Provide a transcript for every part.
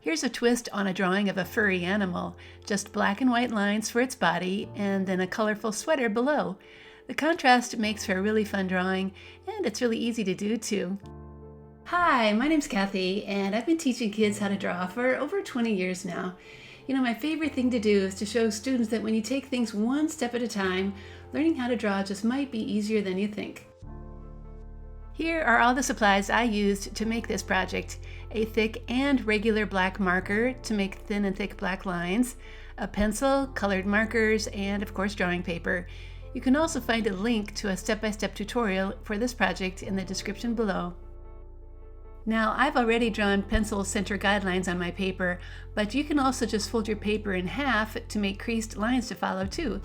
Here's a twist on a drawing of a furry animal, just black and white lines for its body and then a colorful sweater below. The contrast makes for a really fun drawing, and it's really easy to do too. Hi, my name's Kathy, and I've been teaching kids how to draw for over 20 years now. My favorite thing to do is to show students that when you take things one step at a time, learning how to draw just might be easier than you think. Here are all the supplies I used to make this project: a thick and regular black marker to make thin and thick black lines, a pencil, colored markers, and of course drawing paper. You can also find a link to a step-by-step tutorial for this project in the description below. Now, I've already drawn pencil center guidelines on my paper, but you can also just fold your paper in half to make creased lines to follow too.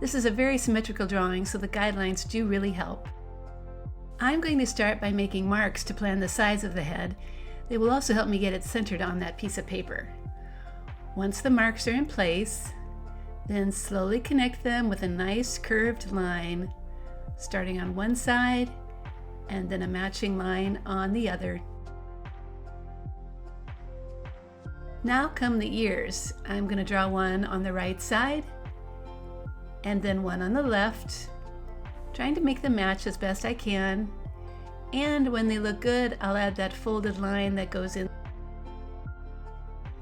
This is a very symmetrical drawing, so the guidelines do really help. I'm going to start by making marks to plan the size of the head. They will also help me get it centered on that piece of paper. Once the marks are in place, then slowly connect them with a nice curved line, starting on one side and then a matching line on the other. Now come the ears. I'm going to draw one on the right side and then one on the left, trying to make them match as best I can. And when they look good, I'll add that folded line that goes in.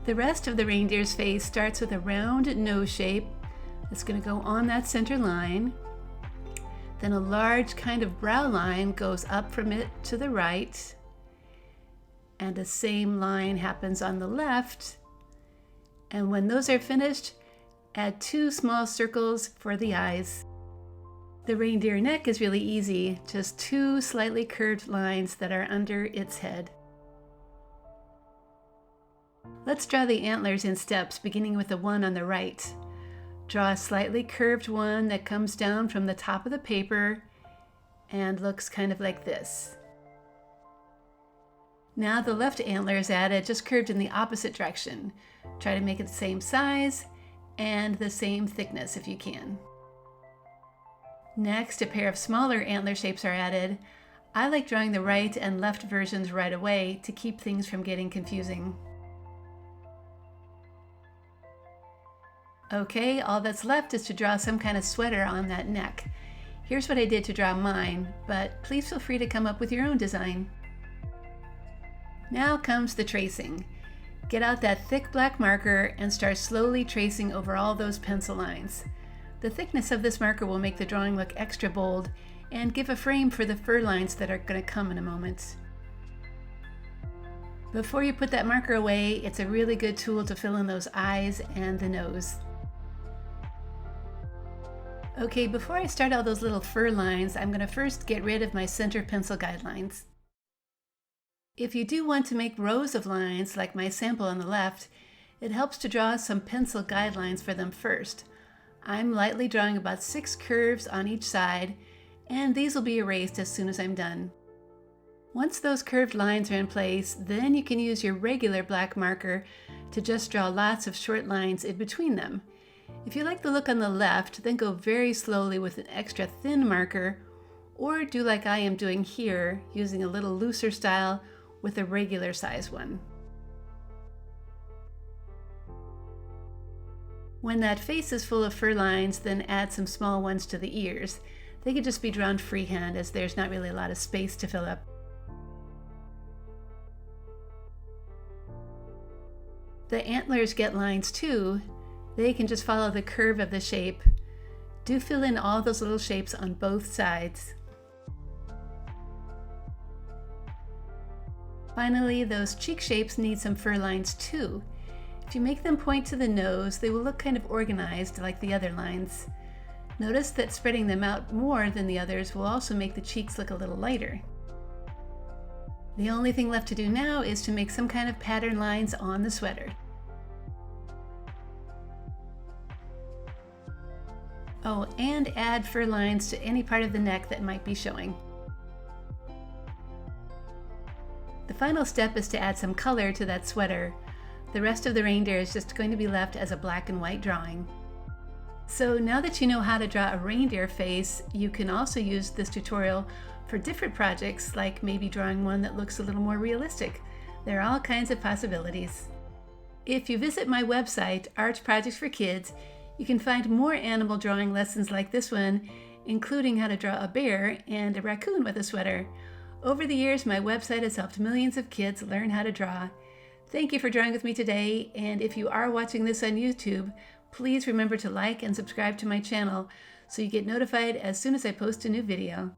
The rest of the reindeer's face starts with a round nose shape that's going to go on that center line. Then a large kind of brow line goes up from it to the right. And the same line happens on the left. And when those are finished, add 2 small circles for the eyes. The reindeer neck is really easy, just 2 slightly curved lines that are under its head. Let's draw the antlers in steps, beginning with the one on the right. Draw a slightly curved one that comes down from the top of the paper and looks kind of like this. Now the left antler is added, just curved in the opposite direction. Try to make it the same size and the same thickness if you can. Next, a pair of smaller antler shapes are added. I like drawing the right and left versions right away to keep things from getting confusing. Okay, all that's left is to draw some kind of sweater on that neck. Here's what I did to draw mine, but please feel free to come up with your own design. Now comes the tracing. Get out that thick black marker and start slowly tracing over all those pencil lines. The thickness of this marker will make the drawing look extra bold and give a frame for the fur lines that are going to come in a moment. Before you put that marker away, it's a really good tool to fill in those eyes and the nose. Okay, before I start all those little fur lines, I'm going to first get rid of my center pencil guidelines. If you do want to make rows of lines, like my sample on the left, it helps to draw some pencil guidelines for them first. I'm lightly drawing about 6 curves on each side, and these will be erased as soon as I'm done. Once those curved lines are in place, then you can use your regular black marker to just draw lots of short lines in between them. If you like the look on the left, then go very slowly with an extra thin marker, or do like I am doing here, using a little looser style with a regular size one. When that face is full of fur lines, then add some small ones to the ears. They can just be drawn freehand, as there's not really a lot of space to fill up. The antlers get lines too. They can just follow the curve of the shape. Do fill in all those little shapes on both sides. Finally, those cheek shapes need some fur lines too. If you make them point to the nose, they will look kind of organized like the other lines. Notice that spreading them out more than the others will also make the cheeks look a little lighter. The only thing left to do now is to make some kind of pattern lines on the sweater. Oh, and add fur lines to any part of the neck that might be showing. The final step is to add some color to that sweater. The rest of the reindeer is just going to be left as a black and white drawing. So now that you know how to draw a reindeer face, you can also use this tutorial for different projects, like maybe drawing one that looks a little more realistic. There are all kinds of possibilities. If you visit my website, Art Projects for Kids, you can find more animal drawing lessons like this one, including how to draw a bear and a raccoon with a sweater. Over the years, my website has helped millions of kids learn how to draw. Thank you for drawing with me today, and if you are watching this on YouTube, please remember to like and subscribe to my channel so you get notified as soon as I post a new video.